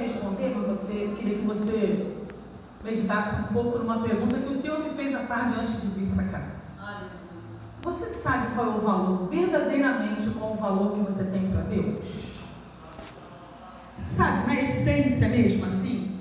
responder, mas eu queria que você meditasse um pouco numa pergunta que o Senhor me fez à tarde antes de vir para cá. Você sabe qual é o valor, verdadeiramente qual é o valor que você tem para Deus? Você sabe, na essência mesmo, assim,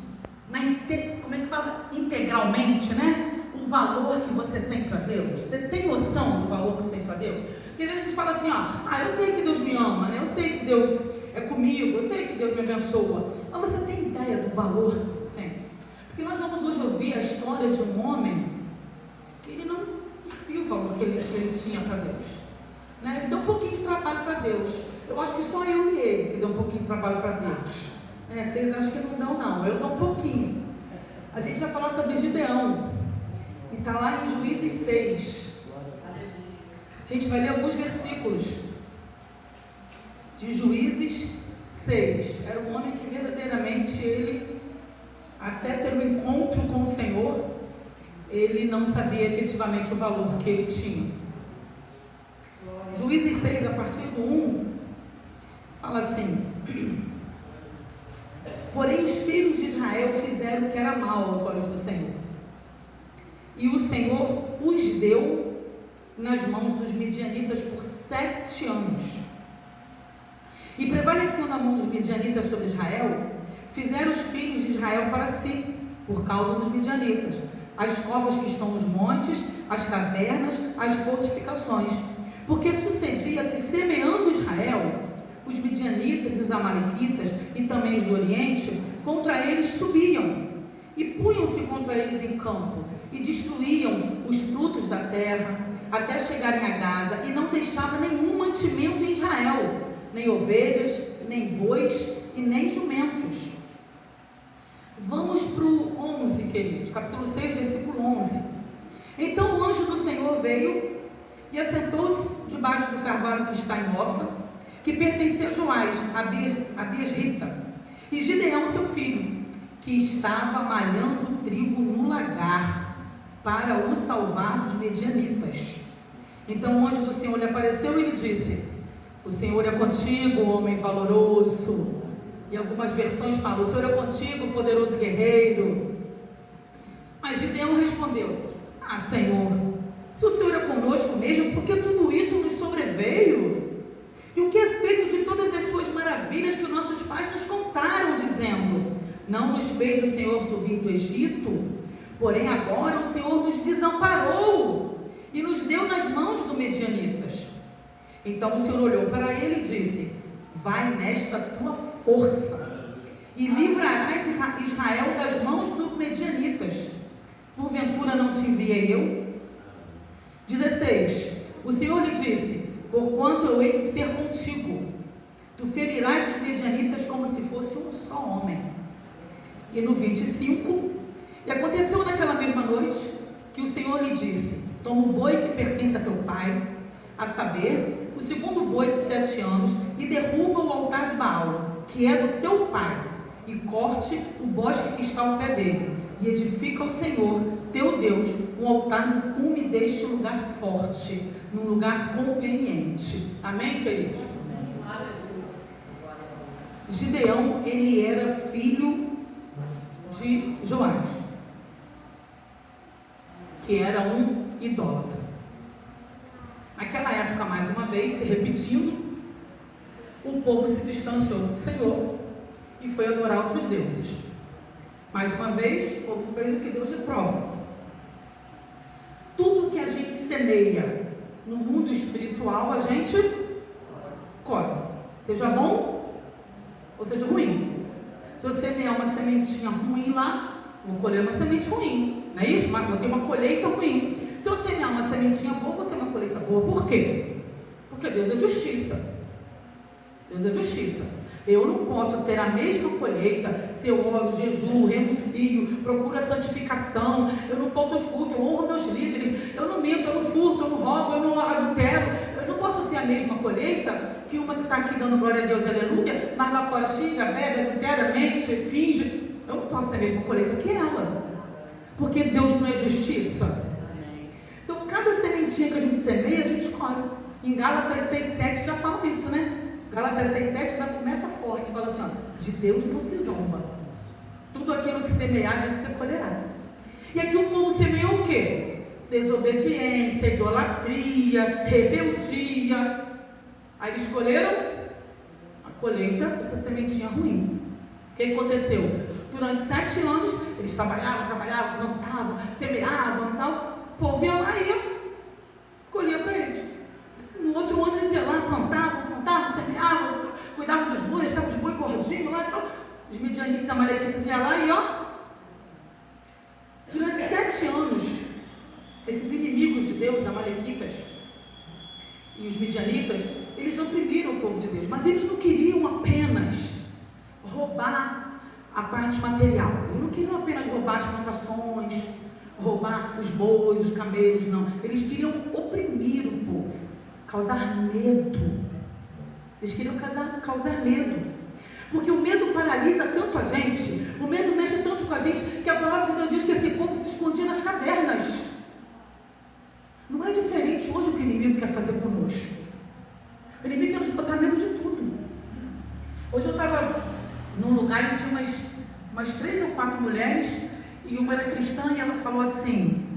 como é que fala? Integralmente, né? O valor que você tem para Deus. Você tem noção do valor que você tem para Deus? Porque às vezes a gente fala assim, ó, eu sei que Deus me ama, né? Eu sei que Deus é comigo, eu sei que Deus me abençoa. Mas você tem ideia do valor que você tem? Porque nós vamos hoje ouvir a história de um homem que ele não sabia o valor que ele tinha para Deus, né? Ele deu um pouquinho de trabalho para Deus. Eu acho que só eu e ele que deu um pouquinho de trabalho para Deus. Vocês acham que não dão, não. Eu dou um pouquinho. A gente vai falar sobre Gideão. E está lá em Juízes 6. A gente vai ler alguns versículos de Juízes 6. Era um homem que verdadeiramente ele, até ter um encontro com o Senhor, ele não sabia efetivamente o valor que ele tinha. Juízes 6, a partir do 1, fala assim: porém os filhos de Israel fizeram o que era mal aos olhos do Senhor, e o Senhor os deu nas mãos dos midianitas por 7 anos. E prevaleceu na mão dos midianitas sobre Israel, fizeram os filhos de Israel para si, por causa dos midianitas, as covas que estão nos montes, as cavernas, as fortificações. Porque sucedia que, semeando Israel, os midianitas e os amalequitas, e também os do Oriente, contra eles subiam, e punham-se contra eles em campo, e destruíam os frutos da terra, até chegarem a Gaza, e não deixava nenhum mantimento em Israel, nem ovelhas, nem bois, e nem jumentos. Vamos para o 11, queridos, capítulo 6, versículo 11. Então o anjo do Senhor veio e assentou-se debaixo do carvalho que está em Ofa, que pertenceu a Joás, a Biesrita, e Gideão seu filho, que estava malhando trigo no lagar, para o salvar dos medianitas. Então o anjo do Senhor lhe apareceu e lhe disse: o Senhor é contigo, homem valoroso. E algumas versões falam: o Senhor é contigo, poderoso guerreiro. Mas Gideão respondeu: Senhor, se o Senhor é conosco mesmo, por que tudo isso nos sobreveio? E o que é feito de todas as suas maravilhas que os nossos pais nos contaram, dizendo: não nos fez o Senhor subir do Egito? Porém agora o Senhor nos desamparou e nos deu nas mãos dos medianitas. Então o Senhor olhou para ele e disse: vai nesta tua força e livrarás Israel das mãos dos medianitas. Porventura não te enviei eu? 16. O Senhor lhe disse: porquanto eu hei de ser contigo, tu ferirás os medianitas como se fosse um só homem. E no 25, e aconteceu naquela mesma noite que o Senhor lhe disse: toma o boi que pertence a teu pai, a saber, o segundo boi de 7 anos, e derruba o altar de Baal, que é do teu pai, e corte o bosque que está ao pé dele, e edifica ao Senhor, teu Deus, um altar no cume deste lugar forte, num lugar conveniente. Amém, queridos? Gideão, ele era filho de Joás, que era um idólatra. Naquela época, mais uma vez, se repetindo, o povo se distanciou do Senhor e foi adorar outros deuses. Mais uma vez, o povo fez o que Deus reprova. Tudo que a gente semeia no mundo espiritual, a gente colhe. Seja bom ou seja ruim. Se eu semear uma sementinha ruim lá, vou colher uma semente ruim. Não é isso? Mas vou ter uma colheita ruim. Se eu semear uma sementinha boa, vou ter uma colheita boa. Por quê? Porque Deus é justiça. Deus é justiça. Eu não posso ter a mesma colheita se eu oro, jejuo, renuncio, procuro a santificação, eu não falto aos cultos, eu honro meus líderes, eu não minto, eu não furto, eu não roubo, eu não adultero. Eu não posso ter a mesma colheita que uma que está aqui dando glória a Deus, aleluia, mas lá fora xinga, bebe, adultera, mente, finge. Eu não posso ter a mesma colheita que ela, porque Deus não é justiça. Então cada sementinha que a gente semeia, a gente colhe. Em Gálatas 6:7 já fala isso, né? Gálatas 6,7 já começa forte, fala assim, ó, de Deus não se zomba. Tudo aquilo que semear, isso se colherá. E aqui o povo semeou o quê? Desobediência, idolatria, rebeldia. Aí eles escolheram a colheita dessa sementinha ruim. O que aconteceu? Durante 7 anos, eles trabalhavam, plantavam, semeavam e tal. O povo ia lá e colhia para eles. No outro ano eles iam lá, plantavam, semeavam, cuidavam dos bois, deixavam os bois gordinhos lá e tal. Os midianitas, amalequitas iam lá e durante 7 anos, esses inimigos de Deus, amalequitas e os midianitas, eles oprimiram o povo de Deus, mas eles não queriam apenas roubar a parte material, eles não queriam apenas roubar as plantações, roubar os bois, os camelos, não, eles queriam oprimir o povo, causar medo, eles queriam causar medo, porque o medo paralisa tanto a gente, o medo mexe tanto com a gente, que a palavra de Deus diz que esse povo se escondia nas cavernas. Não é diferente hoje o que o inimigo quer fazer conosco. O inimigo quer nos botar medo de tudo. Hoje eu estava num lugar e tinha umas 3 ou 4 mulheres, e uma era cristã e ela falou assim,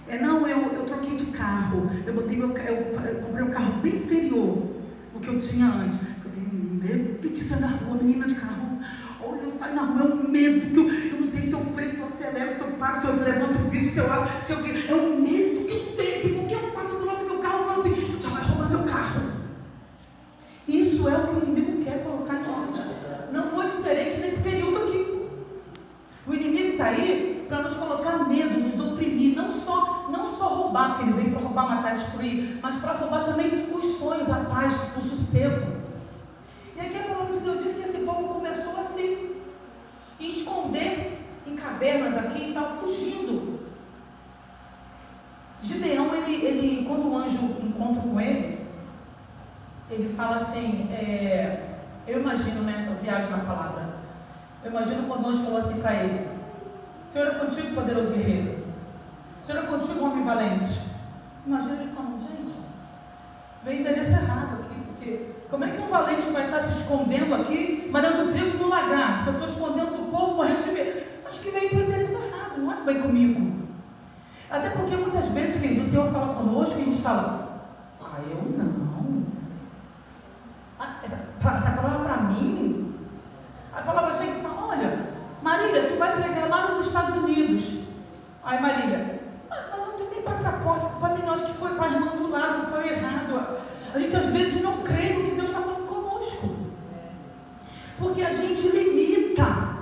eu troquei de carro, eu comprei um carro bem inferior ao que eu tinha antes, porque eu tenho medo de sair na rua, menina de carro, olha, eu saio na rua, é um medo, que eu não sei se eu freio, se eu acelero, se eu paro, se eu levanto o vidro, se eu abro, é um medo que eu tenho, que qualquer um passo do lado do meu carro, eu falo assim, já vai roubar meu carro. Isso é o que o inimigo quer colocar em nós. Não foi diferente nesse período aqui. O inimigo está aí para nos colocar medo, nos oprimir, não só roubar, que ele vem para roubar, matar, destruir, mas para roubar também os sonhos, a paz, o sossego. E aqui a palavra de Deus diz que esse povo começou a se esconder em cavernas aqui e tal, fugindo. Gideão, ele quando o anjo encontra com ele fala assim, eu imagino, eu viajo na palavra, eu imagino quando o anjo falou assim para ele, Senhor é contigo, poderoso guerreiro, Senhor é contigo, homem valente. Imagina ele falando, gente, veio endereço errado aqui, porque como é que um valente vai estar se escondendo aqui, malhando trigo no lagar, se eu estou escondendo do povo, morrendo de medo? Acho que veio para o endereço errado, não é bem comigo. Até porque muitas vezes, querido, o Senhor fala conosco e a gente fala, eu não. Essa palavra para mim, a palavra chega e fala, olha, Marília, tu vai pregar lá nos Estados Unidos. Aí Marília, mas eu não tenho nem passaporte, para mim, acho que foi para a irmã do lado, foi errado. A gente às vezes não crê no que Deus está falando conosco, porque a gente limita,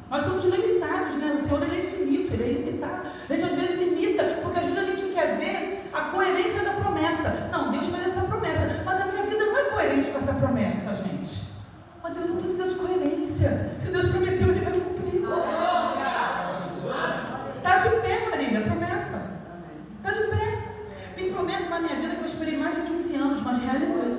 nós somos limitados, né? O Senhor ele é infinito, ele é ilimitado. A gente às vezes limita, porque às vezes a gente quer ver a coerência da promessa. Não, Deus fez essa promessa, mas a minha vida não é coerente com essa promessa, gente. Mas Deus não precisa de coerência. Se Deus prometeu, ele vai cumprir. Está de pé, Marília, promessa. Está de pé. Tem promessa na minha vida que eu esperei mais de 15 anos, mas realizei.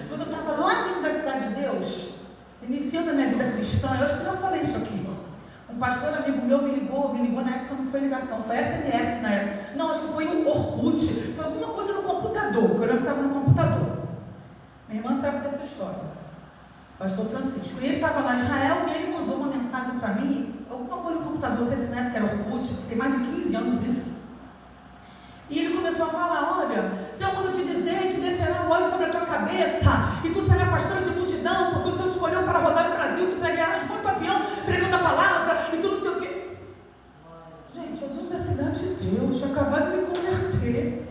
Quando eu estava lá dentro da cidade de Deus, iniciando a minha vida cristã, eu acho que eu já falei isso aqui. Um pastor amigo meu me ligou na época, não foi ligação, foi SMS na época. Não, acho que foi o Orkut, foi alguma coisa no computador, que eu lembro que estava no computador. Minha irmã sabe dessa história. Pastor Francisco. E ele estava lá em Israel e ele mandou uma mensagem para mim, alguma coisa no computador, não sei se na época era Orkut, tem mais de 15 anos isso. E ele começou a falar, olha, Senhor manda te dizer que descerá o óleo sobre a tua cabeça e tu serás pastora de multidão, porque o Senhor te escolheu para rodar no Brasil, tu pegarás muito avião pregando a palavra e tu não sei o quê. Gente, eu vim da cidade de Deus, tinha acabado de me converter.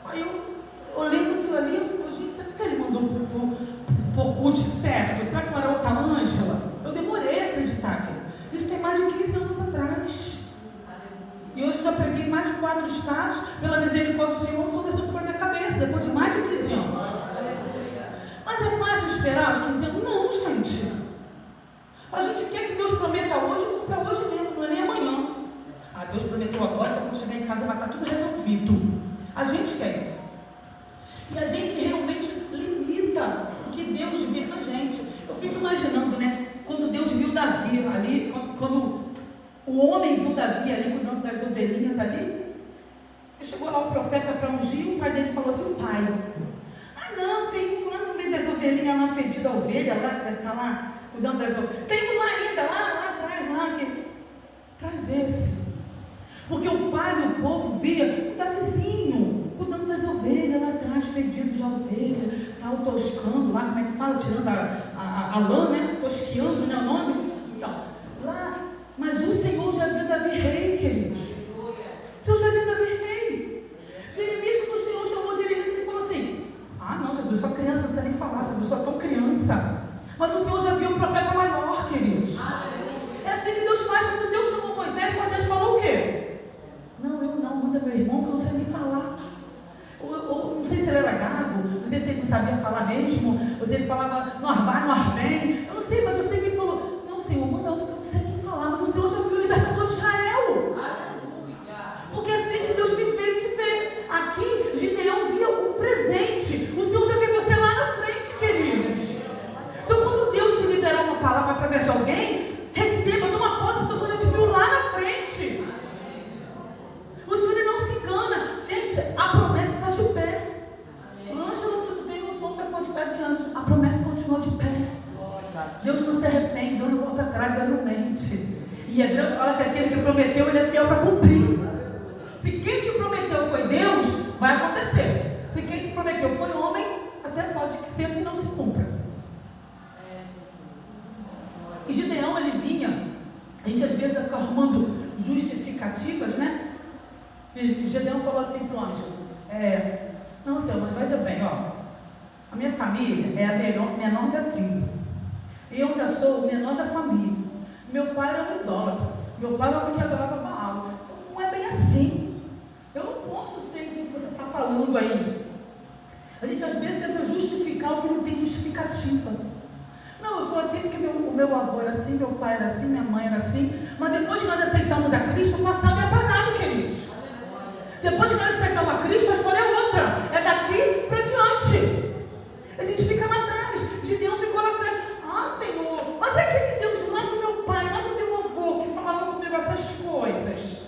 Aí eu lembro aquilo ali, eu falei, gente, será que ele mandou por Orkut certo? Será que não era outra Ângela? Eu demorei a acreditar que isso tem mais de 15 anos atrás. E hoje já preguei mais de 4 estados, pela misericórdia do Senhor, o Senhor desceu sobre a minha cabeça, depois de mais de 15 anos. Mas é fácil esperar os 15 anos? Não, gente. A gente quer que Deus prometa hoje, para hoje mesmo, não é nem amanhã. Deus prometeu agora, então quando chegar em casa vai estar tudo resolvido. A gente quer isso. E a gente realmente limita o que Deus vê na gente. Eu fico imaginando, né? Quando Deus viu Davi ali, quando o homem viu Davi ali cuidando das ovelhinhas ali, chegou lá o profeta para ungir, o pai dele falou assim, pai, não, tem um lá no meio das ovelhinhas, lá fedida a ovelha, lá que deve estar lá, cuidando das ovelhas. Tem um lá ainda, lá atrás, lá, que traz esse. Porque o pai e o povo via o Davizinho, cuidando das ovelhas lá atrás, fedido de ovelha, tal, toscando lá, como é que fala? Tirando a lã, né? Tosqueando, né? O nome? Então, lá, mas o Senhor já viu Davi rei, queridos. O Senhor já viu Davi rei. Jeremias, quando o Senhor chamou Jeremias, ele falou assim: ah, não, Jesus, eu sou criança, não sei nem falar, Jesus, eu sou tão criança. Mas o Senhor já viu o profeta maior, queridos. É assim que Deus faz. Quando Deus chamou Moisés falou o quê? Não, eu não, manda meu irmão, que eu não sei nem falar. Ou não sei se ele era gago, não sei se ele não sabia falar mesmo, ou se ele falava no arvar, no arvém, eu não sei, mas eu sei que ele falou: não, Senhor, manda outro que eu não sei nem falar, mas o Senhor já viu o libertador de Israel. Porque assim que Deus me vê, ele te vê. Aqui, Gideão via o presente, o Senhor já vê você lá na frente, queridos. Então, quando Deus te liberar uma palavra através de alguém, receba, toma posse, porque o Senhor já te viu lá na frente. O Senhor não se engana. Gente, a promessa está de pé. Ângela, tu não tem noção da quantidade de anos. A promessa continua de pé. Deus não se arrepende, Deus não volta atrás, Deus não mente. E Deus fala que aquele que prometeu, ele é fiel para cumprir. Se quem te prometeu foi Deus, vai acontecer. Se quem te prometeu foi homem, até pode ser que não se cumpra. E Gideão, ele vinha, a gente às vezes fica arrumando justificativas, né? E Gideão falou assim para o anjo: não, Senhor, mas veja bem, ó, a minha família é a menor da tribo. E eu ainda sou o menor da família. Meu pai era um idólatra. Meu pai era um homem que adorava Baal. Não é bem assim. Eu não posso ser isso que você está falando aí. A gente às vezes tenta justificar o que não tem justificativa. Não, eu sou assim porque o meu avô era assim, meu pai era assim, minha mãe era assim. Mas depois que nós aceitamos a Cristo, o passado é apagado, queridos. Depois que nós aceitamos a Cristo, a história é outra. É daqui para diante. A gente fica lá atrás. Gideão ficou lá atrás. Ah, Senhor, mas é aquele Deus lá do meu pai, lá do meu avô, que falava comigo essas coisas.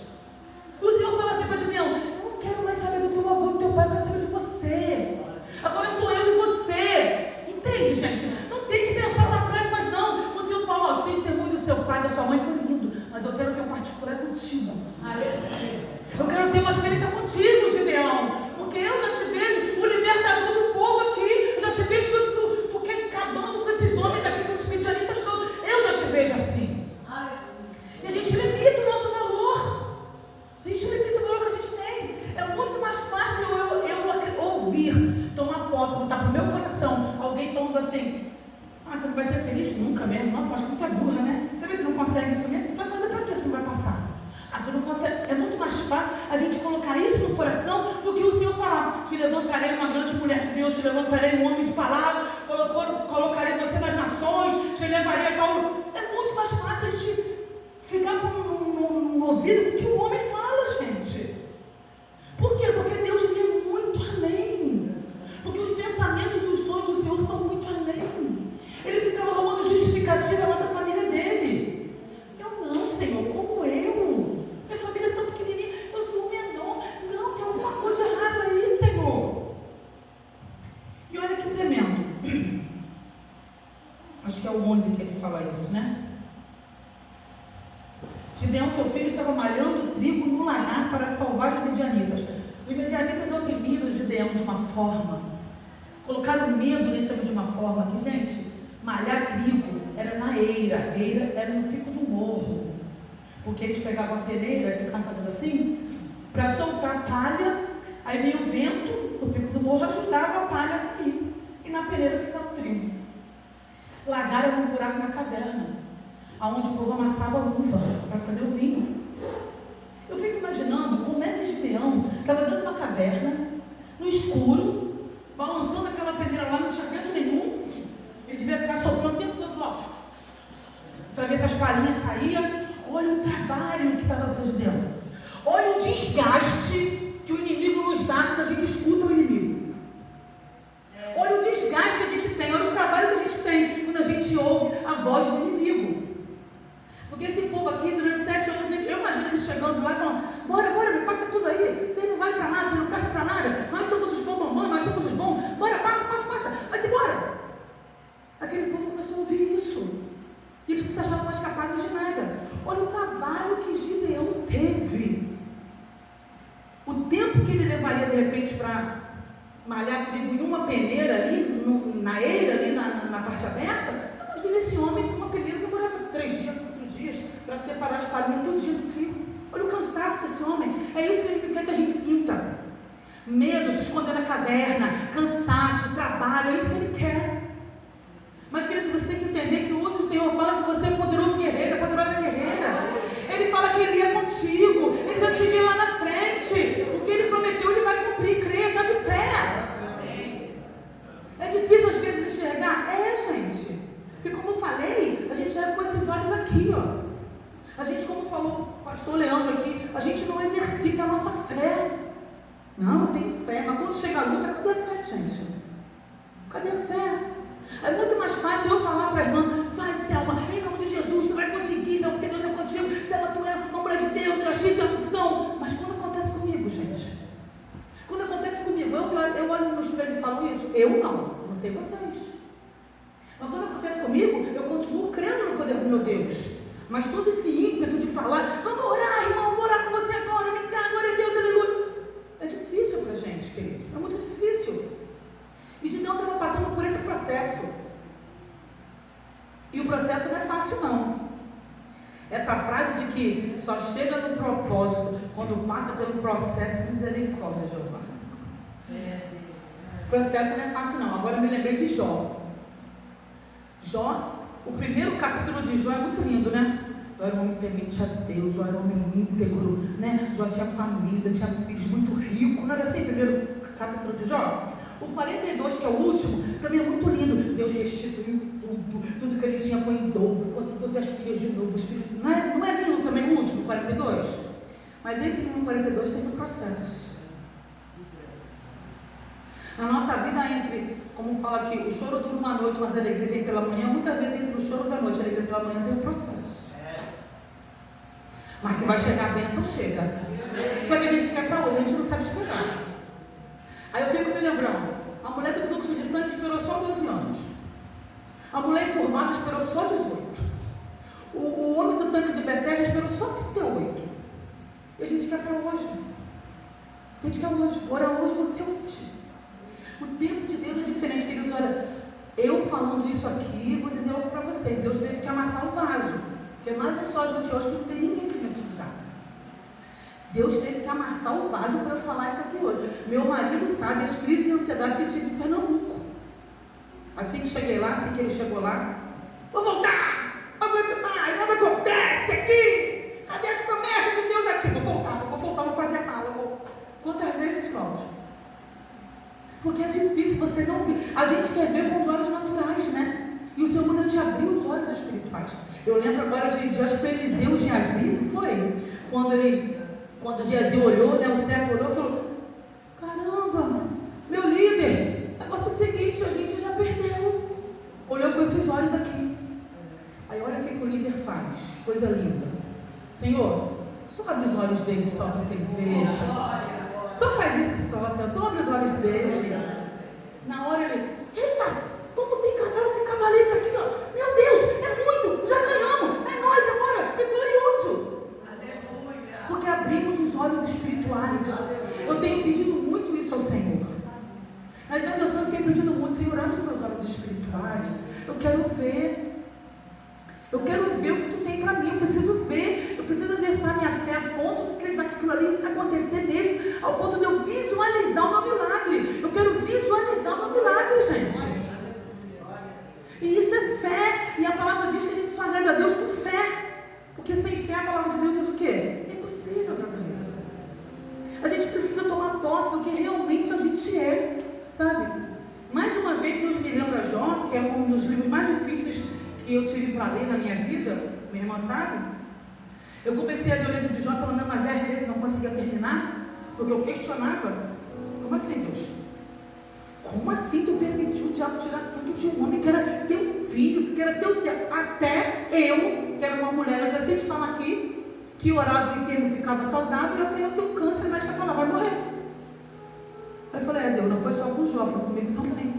O Senhor fala assim para Gideão: eu não quero mais saber do teu avô, do teu pai, eu quero saber de você. Agora sou eu e você. Entende, gente? Não tem que pensar lá atrás, mas não. O Senhor fala: ó, o testemunho do seu pai, da sua mãe foi lindo, mas eu quero ter um particular contigo. Eu quero ter uma experiência contigo, Gideão, porque eu já te vejo o libertador do povo aqui. Eu já te vejo tu acabando com esses homens aqui, com esses midianitas todos. Eu já te vejo assim. E a gente limita o nosso valor. A gente limita o valor que a gente tem. É muito mais fácil eu ouvir, tomar posse, botar para o meu coração alguém falando assim: ah, tu não vai ser feliz nunca mesmo. Nossa, mas como tu é burra, né? Também tu não consegue isso mesmo? Tu vai fazer para quê se não vai passar? Ah, tu não consegue. É muito mais fácil a gente colocar isso no coração do que o Senhor falar: te levantarei uma grande mulher de Deus, te levantarei um homem de palavra, colocarei você nas nações, te levarei a tal. É muito mais fácil a gente ficar no ouvido do que o homem fala, gente. Por quê? Porque Deus vê muito além. Porque os pensamentos e os sonhos do Senhor são muito além. Ele ficava arrumando justificativa lá da família dele. Eu não, Senhor, como eu? Minha família é tão pequenininha, eu sou o menor. Não, tem alguma coisa errada aí, Senhor. E olha que tremendo. Acho que é o 11 que ele fala isso, né? Gideão, seu filho, estava malhando trigo no lagar para salvar os midianitas. Os midianitas oprimiram Gideão de uma forma, colocaram medo nesse homem de uma forma que, gente, malhar trigo era na eira. Eira era no pico de um morro. Porque eles pegavam a peneira e ficavam fazendo assim, para soltar a palha. Aí vinha o vento, no pico do morro, ajudava a palha a sair. E na peneira ficava o trigo. Lagar era um buraco na caverna, onde o povo amassava uva para fazer o vinho. Eu fico imaginando como é que Gideão estava dentro de uma caverna, no escuro, balançando aquela peneira lá, não tinha vento nenhum. Ele devia ficar soprando o tempo todo lá, para ver se as palhinhas saíam. Olha o trabalho que estava para Gideão. Olha o desgaste que o inimigo nos dá quando a gente escuta o inimigo. Olha o desgaste que a gente tem, olha o trabalho que a gente tem quando a gente ouve a voz do inimigo. Porque esse povo aqui, durante 7 anos, eu imagino eles chegando lá e falando: bora, me passa tudo aí, você não vale para nada, você não presta para nada, nós somos os bons mamães, nós somos os bons, bora, passa. de repente para malhar trigo em uma peneira ali, na eira, ali na parte aberta, imagina esse homem com uma peneira demorava 3 dias, 4 dias, para separar as palhinhas todo dia do trigo. Olha o cansaço desse homem. É isso que ele quer que a gente sinta. Medo, se esconder na caverna, cansaço, trabalho, é isso que ele quer. Mas, querido, você tem que entender que hoje o Senhor fala que você é poderoso guerreiro, poderosa guerreira. Ele fala que Ele é contigo, Ele já te viu lá na frente. O que Ele prometeu, Ele vai cumprir. Creia, está de pé. É difícil às vezes enxergar? Gente. Porque como eu falei, a gente já é com esses olhos aqui, ó. A gente, como falou o pastor Leandro aqui, a gente não exercita a nossa fé. Não, eu tenho fé, mas quando chega a luta, cadê a fé, gente? Cadê a fé? É muito mais fácil eu falar para a irmã, vai, Selma, em nome de Jesus, tu vai conseguir, Selma, porque Deus é contigo, Selma, tu é uma mulher de Deus, tu é cheia de unção. Mas quando acontece comigo, gente? Quando acontece comigo, eu olho no espelho e falo isso? Eu não sei vocês. Mas quando acontece comigo, eu continuo crendo no poder do meu Deus. Mas todo esse ímpeto de falar, vamos orar, irmão, vou orar com você agora, vem cá, glória a Deus, aleluia. É difícil para a gente, querido, é muito difícil. E Gideão estava passando por esse processo. E o processo não é fácil, não. Essa frase de que só chega no propósito quando passa pelo processo, misericórdia, Jeová. O processo não é fácil, não. Agora eu me lembrei de Jó. Jó, o primeiro capítulo de Jó é muito lindo, né? Jó era um homem temente a Deus, Jó era um homem íntegro, né? Jó tinha família, tinha filhos, muito rico. Não era assim o primeiro capítulo de Jó? O 42, que é o último, para mim é muito lindo. Deus restituiu tudo que ele tinha foi em dobro, conseguiu ter as filhas de novo. Os filhos, não é lindo também o último, 42? Mas entre o 42 teve um processo. Na nossa vida, entre, como fala aqui, o choro dura uma noite, mas a alegria vem pela manhã. Muitas vezes entre o choro da noite e a alegria pela manhã tem um processo. Mas que vai chegar a bênção, chega. Só que a gente quer para hoje, a gente não sabe esperar. Aí eu fico me lembrando, a mulher do fluxo de sangue esperou só 12 anos. A mulher encurvada esperou só 18. O homem do tanque de Betesda esperou só 38. E a gente quer para hoje. A gente quer hoje. Orar hoje pode ser hoje. O tempo de Deus é diferente, queridos. Olha, eu falando isso aqui, vou dizer algo para vocês. Deus teve que amassar o vaso. Porque mais ansioso do que hoje, não tem ninguém que me sustentar. Deus teve que amassar o vaso para falar isso aqui hoje. Meu marido sabe as crises de ansiedade que eu tive em Pernambuco. Assim que cheguei lá, assim que ele chegou lá, vou voltar! Não aguento mais, nada acontece aqui! Cadê as promessas de Deus aqui? Vou voltar, vou fazer a mala. Quantas vezes, Cláudio? Porque é difícil você não ver. A gente quer ver com os olhos naturais, né? E o Senhor manda te abrir os olhos espirituais. Eu lembro agora acho que foi Eliseu de Geazi, não foi? Quando Geazi olhou, né, o servo olhou e falou, caramba, meu líder, o negócio é o seguinte, a gente já perdeu. Olhou com esses olhos aqui. Aí olha o que o líder faz, coisa linda. Senhor, só abre os olhos dele só para que ele veja. Só faz isso só, Senhor, só abre os olhos dele. Na hora ele, eita, como tem cavalos e cavaleiros aqui, ó. Meu Deus, é muito, já ganhamos, é nós agora, vitorioso. Porque abrimos os olhos espirituais. Eu tenho pedido muito isso ao Senhor. Nas minhas orações eu tenho pedido muito, Senhor, abre os meus olhos espirituais. Eu quero ver. Eu quero ver o que tu tem para mim. Eu preciso ver. Eu preciso exercitar minha fé a ponto de acreditar que aquilo ali vai acontecer mesmo, ao ponto de eu visualizar o meu milagre. Eu quero visualizar o meu milagre, gente. E isso é fé. E a palavra diz que a gente só agrada a Deus com fé. Porque sem fé a palavra de Deus diz o quê? É impossível para mim. A gente precisa tomar posse do que realmente a gente é, sabe? Mais uma vez Deus me lembra Jó, que é um dos livros mais difíceis que eu tive para ler na minha vida, minha irmã sabe? Eu comecei a ler o livro de Jó pelo menos umas 10 vezes, não conseguia terminar, porque eu questionava, como assim, Deus? Como assim tu permitiu o diabo tirar tudo de um homem que era teu filho, que era teu servo? Até eu, que era uma mulher, eu cansei de falar aqui, que orava o enfermo ficava saudável, e eu tenho câncer, mas vai falar, vai morrer. Aí eu falei, Deus, não foi só com o Jó, foi comigo também.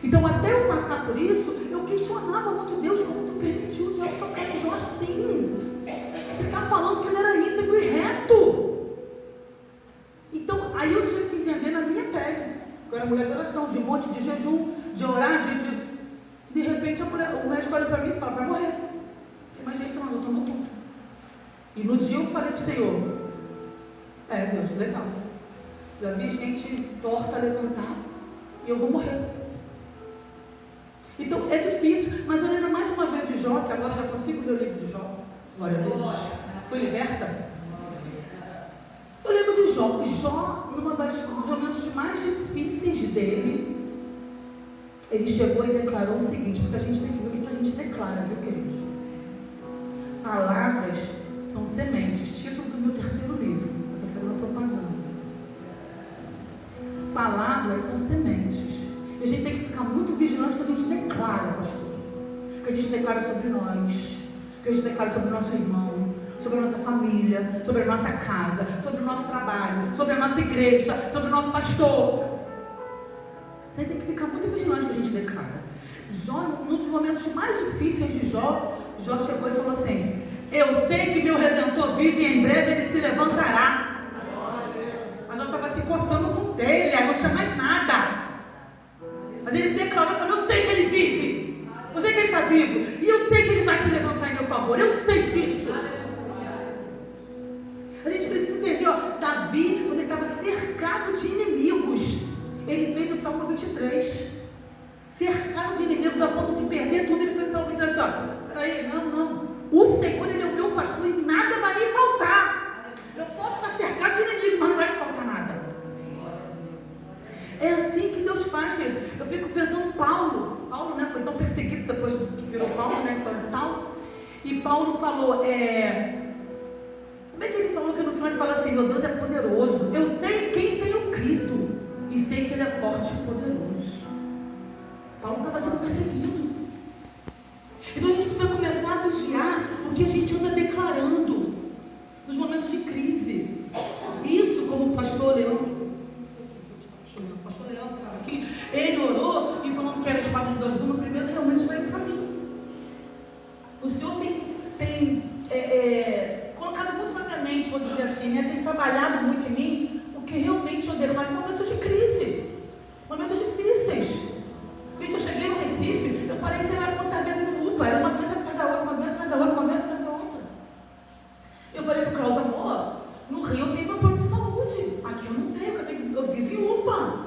Então, até eu passar por isso, eu questionava muito Deus, como tu permitiu o diabo tocar em Jó assim? Você está falando que ele era íntegro e reto. Então, repente o médico olha para mim e fala, vai morrer. Não tem mais jeito não, eu tomo tudo. E no dia eu falei para o Senhor, Deus, legal. Já vi gente torta levantar e eu vou morrer. Então é difícil, mas eu lembro mais uma vez de Jó, que agora já consigo ler o livro de Jó. Glória a Deus. Fui liberta. Eu lembro de Jó. Jó, num dos momentos mais difíceis dele, ele chegou e declarou o seguinte, porque a gente tem que ver o que a gente declara, viu, queridos? Palavras são sementes, título do meu terceiro livro. Eu estou fazendo propaganda. Palavras são sementes. E a gente tem que ficar muito vigilante quando a gente declara, pastor. Que a gente declara sobre nós, que a gente declara sobre o nosso irmão, sobre a nossa família, sobre a nossa casa, sobre o nosso trabalho, sobre a nossa igreja, sobre o nosso pastor. A gente tem que ficar muito vigilante que a gente declara. Jó, num dos momentos mais difíceis de Jó, Jó chegou e falou assim, eu sei que meu Redentor vive e em breve ele se levantará. Mas Jó estava se coçando com telha, não tinha mais nada. Mas ele declarou e falou, eu sei que ele vive, eu sei que ele está vivo, e eu sei que ele vai se levantar em meu favor, eu sei disso. A gente precisa entender, Davi, quando ele estava cercado de inimigos, ele fez o Salmo 23, cercado de inimigos a ponto de perder tudo, ele fez o Salmo 23, peraí, não, o Senhor, ele é o meu pastor e nada vai me faltar. Eu posso estar cercado de inimigos, mas não vai me faltar nada. É assim que Deus faz, querido. Eu fico pensando, Paulo, né, foi tão perseguido depois que virou Paulo, né, história de Saulo, e Paulo falou, como é que ele falou que no final ele fala assim, meu Deus é poderoso, eu sei em quem tenho crido, e sei que ele é forte e poderoso. Paulo estava sendo perseguido. Então a gente precisa começar a vigiar o que a gente anda declarando nos momentos de crise. Isso, como o pastor Leão estava aqui, ele orou e falando que era a espada de dois gumes, primeiro realmente veio para mim. O Senhor tem colocado muito na minha mente, vou dizer assim, né? Tem trabalhado muito em mim o que realmente eu declaro em momentos de crise, momentos difíceis. Gente, eu cheguei no Recife, eu parei sei lá quantas vezes no UPA, era uma doença atrás da outra, uma doença atrás da outra, uma doença atrás da outra. Eu falei para o Cláudio, amor, no Rio eu tenho meu plano de saúde, aqui eu não tenho, eu vivo em UPA.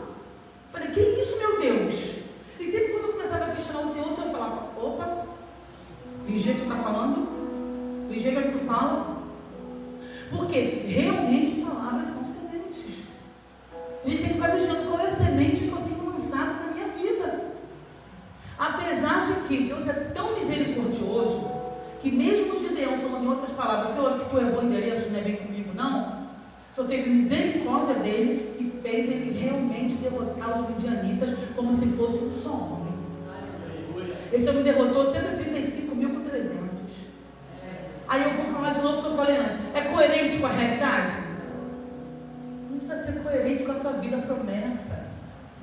Falei, que isso, meu Deus? E sempre quando eu começava a questionar o Senhor falava, opa, vigia o que tu está falando, vigia o que tu fala, porque realmente palavras são sementes. A gente tem que ficar vigiando qual é a semente que eu tenho lançado na minha vida. Apesar de que Deus é tão misericordioso, que mesmo Gideão falando em outras palavras, Senhor, acho que tu errou o endereço, não é bem comigo não, o Senhor teve misericórdia dele e fez ele realmente derrotar os midianitas como se fosse um só homem. Esse homem derrotou 135.000 com 300. Aí eu vou falar de novo o que eu falei antes. É coerente com a realidade? Não precisa ser coerente com a tua vida, a promessa.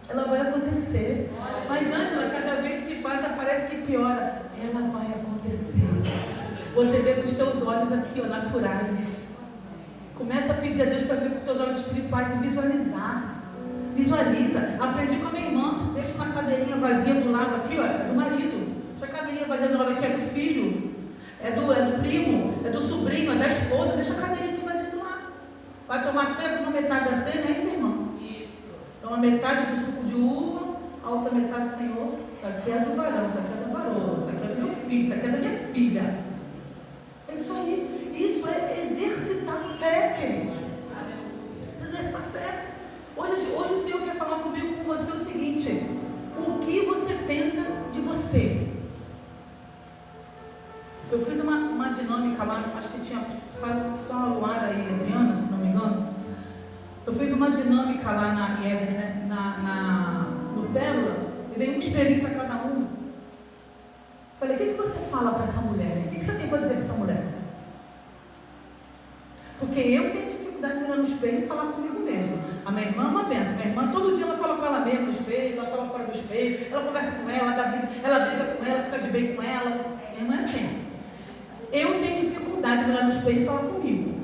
Ela vai acontecer. Mas, Ângela, cada vez que passa parece que piora. Ela vai acontecer. Você vê com os teus olhos aqui, naturais. Começa a pedir a Deus para ver com os teus olhos espirituais e visualizar. Visualiza. Aprendi com a minha irmã. Deixa uma cadeirinha vazia do lado aqui, é do marido. Deixa a cadeirinha vazia do lado aqui, é do filho. É do primo, é do sobrinho, é da esposa. Deixa a cadeirinha aqui vazia do lado. Vai tomar ceia, toma metade da ceia, não é isso, irmão? Isso. Toma metade do suco de uva, a outra metade, Senhor. Isso aqui é do varão, isso aqui é da varoa, isso aqui é do meu filho, isso aqui é da minha filha. É isso aí. Isso é exercitar fé, queridos. Exercitar fé. Hoje o Senhor quer falar comigo, com você, o seguinte: o que você pensa de você? Eu fiz uma dinâmica lá, acho que tinha só a Luara e a Adriana, se não me engano. Eu fiz uma dinâmica lá na Evelyn, né, no Pérola, e dei um espelhinho para cada um. Falei, o que você fala para essa mulher? O que você tem para dizer para essa mulher? Porque eu tenho dificuldade de mirar no espelho e falar comigo mesmo. A minha irmã é uma benção. Minha irmã, todo dia ela fala com ela mesma no espelho, ela fala fora do espelho, ela conversa com ela, ela briga com ela, fica de bem com ela. Minha irmã é assim. Eu tenho dificuldade de mirar no espelho e falar comigo.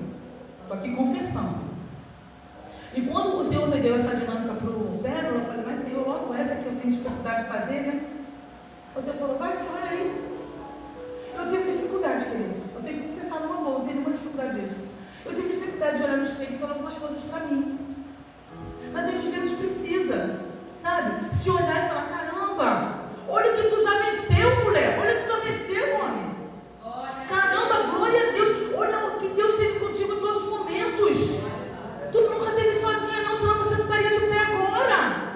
Estou aqui confessando. E quando o Senhor me deu essa dinâmica para o Pérola, eu falei, mas Senhor, logo essa que eu tenho dificuldade de fazer, né? Você falou, vai, se olha aí. Eu tive dificuldade, queridos. Eu tenho que confessar numa boa, não tenho nenhuma dificuldade disso. Eu tive dificuldade de olhar no espelho e falar algumas coisas para mim. Mas a gente às vezes precisa, sabe? Se olhar e falar, caramba, olha o que tu já venceu, mulher. Olha o que tu já venceu, homem. Caramba, glória a Deus. Olha o que Deus teve contigo em todos os momentos. Tu nunca teve sozinha não, senão você não estaria de pé agora.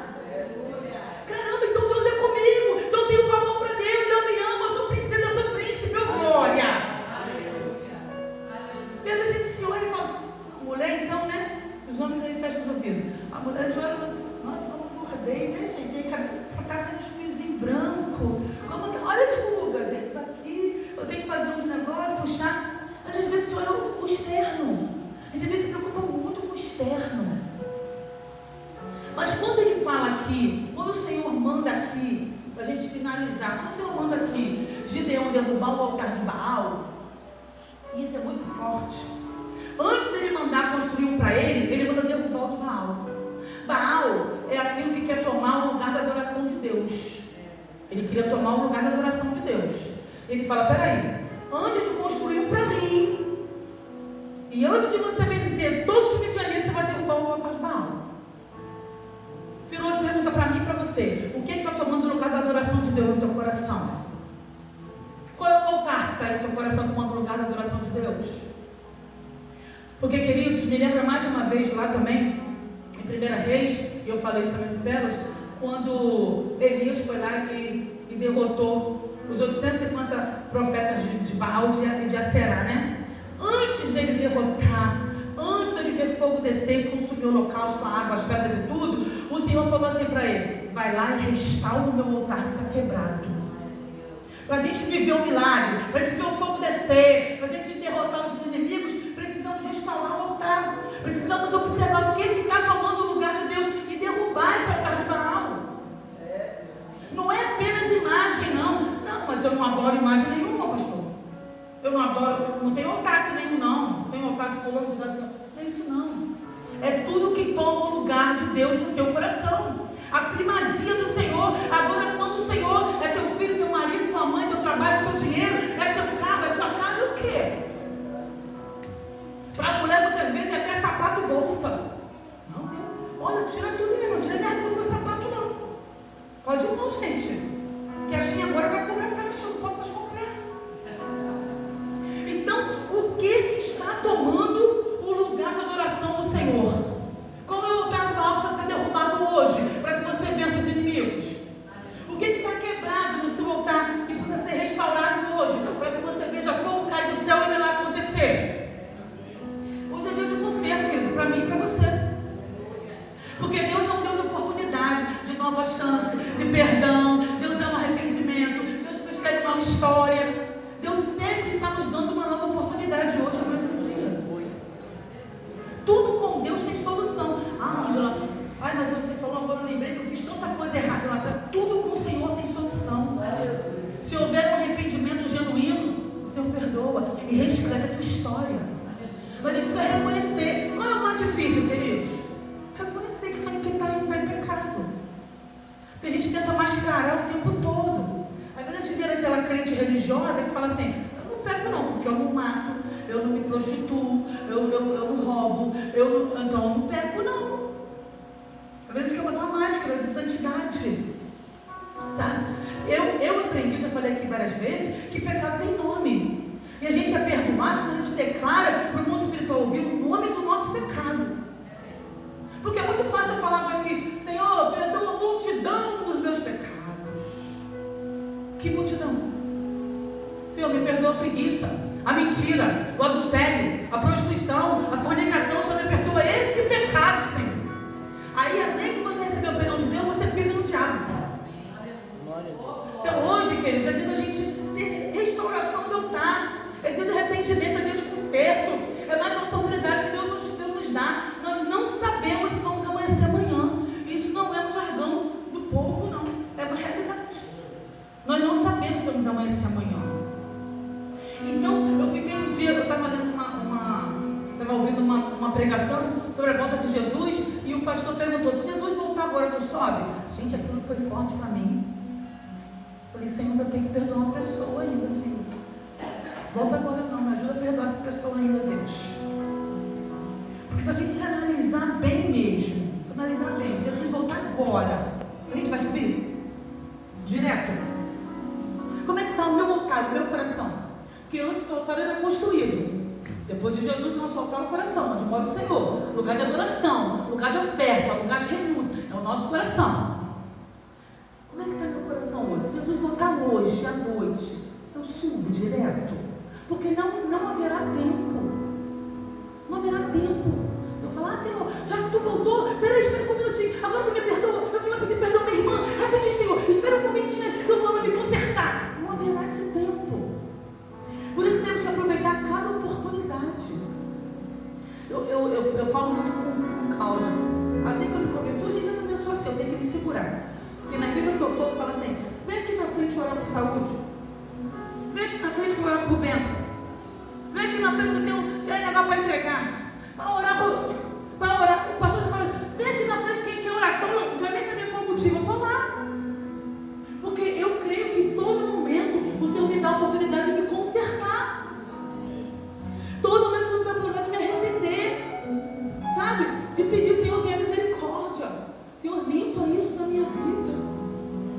Caramba, então Deus é comigo. Então eu tenho valor para Deus. Deus me ama, eu sou princesa, eu sou príncipe, oh, glória. Porque a gente se olha e fala, mulher então, né? Os homens aí fecham os ouvidos. A mulher olha, nossa, como eu engordei, né, gente? Essa taça de fiozinho branco. Olha a ruga, gente, daqui. Eu tenho que fazer uns negócios, puxar. A gente às vezes olha o externo. A gente às vezes se preocupa muito com o externo. Mas quando ele fala aqui, quando o Senhor manda aqui, para a gente finalizar, quando o Senhor manda aqui, Gideão derrubar o altar de Baal, isso é muito forte. Antes dele mandar construir um para ele manda derrubar o de Baal. Baal é aquilo que quer tomar o lugar da adoração de Deus. Ele queria tomar o lugar da adoração de Deus. Ele fala, peraí, antes de construir um para mim, e antes de você me dizer todos os midianitas, você vai derrubar o altar de Baal. O Senhor hoje pergunta para mim e para você, o que está tomando o lugar da adoração de Deus no teu coração? Qual é o altar que está aí no teu coração tomando o lugar da adoração de Deus? Porque, queridos, me lembra mais de uma vez lá também, em 1 Reis, e eu falei isso também com Pelas, quando Elias foi lá e derrotou os 850 profetas de Baal e de Aserá, né? Antes dele derrotar, antes dele ver fogo descer e consumir o holocausto, a água, as pedras e tudo, o Senhor falou assim para ele, vai lá e restaura o meu altar que está quebrado. Para a gente viver um milagre, para a gente ver o fogo descer, para a gente derrotar os inimigos, precisamos restaurar o altar. Precisamos observar o que está tomando o lugar de Deus e derrubar esse altar de Baal. Não é apenas imagem, não. Não, mas eu não adoro imagem nenhuma, pastor. Eu não adoro, não tem altar aqui nenhum, não. Não tem altar de fogo, não é isso não. É tudo que toma o lugar de Deus no teu coração. A primazia do Senhor, a adoração do Senhor, é teu filho, teu marido, tua mãe, teu trabalho, seu dinheiro, é seu carro, é sua casa, é o quê? Para a mulher, muitas vezes, é até sapato e bolsa. Não, olha, tira tudo, meu irmão, tira minha roupa do meu sapato, não. Pode não, gente. Que a China agora vai cobrar taxa, eu não posso mais comprar. Então, o que está tomando o lugar de adoração do Senhor? Qual é o altar de Baal que está sendo derrubado hoje, para que você vença os inimigos? O que está quebrado no seu altar, que precisa ser restaurado hoje, para que você veja fogo cair do céu e milagre acontecer? Hoje é dia de conserto, querido, para mim e para você. Porque Deus é um Deus de oportunidade, de nova chance, de perdão. Deus é um arrependimento. Deus escreve nova história. Deus sempre está nos dando uma nova oportunidade hoje, é mais um dia. Tudo com Deus tem solução. Ah, Ângela, mas você falou agora, eu lembrei que eu fiz tanta coisa errada lá atrás. Tudo com o Senhor tem solução. Se houver um arrependimento genuíno, o Senhor perdoa e reescreve a tua história. Mas a gente precisa reconhecer. Qual é o mais difícil, queridos? Reconhecer que está em pecado. Porque a gente tenta mascarar o tempo todo. Às vezes a gente vê aquela crente religiosa que fala assim, eu não peco não, porque eu não mato, eu não me prostituo, eu não roubo, então eu não peco não. Às vezes a gente quer botar uma máscara de santidade. Sabe? Eu aprendi, já falei aqui várias vezes, que pecado tem nome. E a gente é perdoado quando a gente declara para o mundo espiritual ouvir o nome do nosso pecado. Porque é muito fácil falar aqui, Senhor, perdoa a multidão dos meus pecados. Que multidão? Senhor, me perdoa a preguiça, a mentira, o adultério, a prostituição, a fornicação. Senhor, me perdoa esse pecado, Senhor. Aí, além de você receber o perdão de Deus, você pisa no diabo. Então hoje, queridos, é dia da gente ter restauração de altar. É dia de arrependimento, é dia de conserto. É mais uma oportunidade que Deus nos dá. Nós não sabemos se vamos amanhecer amanhã. Isso não é um jargão do povo, não. É uma realidade. Nós não sabemos se vamos amanhecer amanhã. Então, eu fiquei um dia, eu estava lendo estava ouvindo uma pregação sobre a volta de Jesus, e o pastor perguntou, se Jesus voltar agora, tu sobe? Gente, aquilo foi forte para mim. Falei, Senhor, tenho que perdoar uma pessoa ainda, Senhor. Volta agora não, me ajuda a perdoar essa pessoa ainda, Deus. Porque se a gente se analisar bem mesmo, analisar bem, Jesus voltar agora, a gente vai subir? Direto. Como é que está o meu altar, o meu coração? Porque antes do altar era construído. Depois de Jesus, nosso altar é o coração, onde mora o Senhor. Lugar de adoração, lugar de oferta, lugar de renúncia. É o nosso coração. Como é que está meu coração hoje? Se Jesus voltar hoje, à noite, eu subo direto. Porque não haverá tempo. Não haverá tempo. Eu falar, Senhor, já que tu voltou, peraí, espera um minutinho. Agora tu me perdoa. Eu vim lá pedir perdão à minha irmã. Rapidinho, Senhor, espera um momentinho. Eu vou lá me consertar. Não haverá esse tempo. Por isso temos que aproveitar cada oportunidade. Eu falo muito com Cláudia. Assim que eu me converti, hoje em dia eu também sou assim, eu tenho que me segurar. Porque na igreja que eu for, eu falo assim, vem aqui na frente orar por saúde. Vem aqui na frente para orar por bênção. Vem aqui na frente que eu tenho negócio para entregar. Para orar. O pastor já fala, vem aqui na frente quem quer oração, eu não quero nem saber qual motivo, eu estou lá. Porque eu creio que em todo momento o Senhor me dá a oportunidade de me consertar. Todo momento o Senhor me dá a oportunidade de me arrepender. Sabe? De pedir, Senhor, tenha misericórdia. Senhor, limpa isso da minha vida.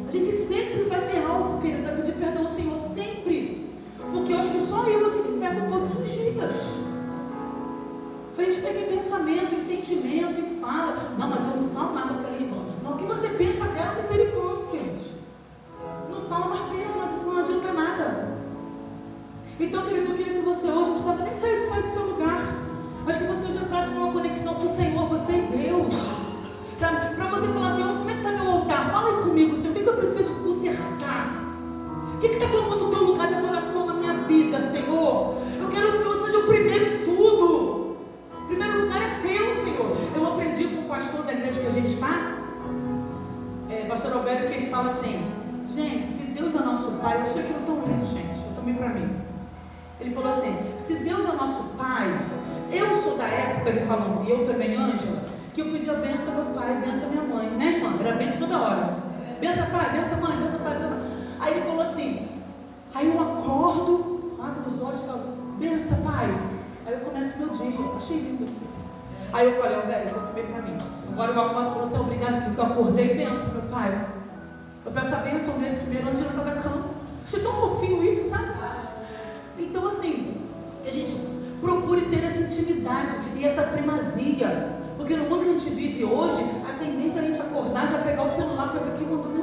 A gente sempre vai ter algo, queridos, a pedir perdão ao Senhor, sempre. Porque eu acho que só eu aqui que pego todos os dias. A gente pega em pensamento, em sentimento, em fala. Não, mas eu não falo nada para ele, irmão. Não, o que você pensa dela, misericórdia, queridos. Não fala, mas pensa, mas não adianta nada. Então, queridos, eu queria que você hoje não precisava nem sair do seu lugar. Mas que você hoje entrasse com uma conexão com o Senhor, você e Deus. Para você falar, Senhor, como é que está meu altar? Fala aí comigo, Senhor, o que eu preciso consertar? O que está tomando o teu lugar de adoração na minha vida, Senhor? Eu quero que o Senhor seja o primeiro em tudo. O primeiro lugar é teu, Senhor. Eu aprendi com o pastor da igreja que a gente está, pastor Alberto, que ele fala assim, gente, se Deus é nosso Pai, eu achei que eu tão lindo, gente, eu tomei para mim. Ele falou assim, se Deus é nosso Pai, eu sou da época, ele falando, e eu também, Ângela, que eu pedia benção ao meu pai, benção à minha mãe, né, irmã? Era benção toda hora. Benção pai, benção mãe, benção pai, benção mãe. Aí ele falou assim, aí eu acordo, abro os olhos e falo, benção pai. Aí eu começo meu dia, achei lindo aqui. Aí eu falei, velho, eu tomei pra mim. Agora eu acordo e falo assim, obrigado que eu acordei, benção, meu pai. Eu peço a benção dele primeiro antes de levantar da cama. Achei tão fofinho isso, sabe? Então assim, que a gente procure ter essa intimidade e essa primazia. Porque no mundo que a gente vive hoje, a tendência é a gente acordar, já pegar o celular para ver quem mandou mensagem.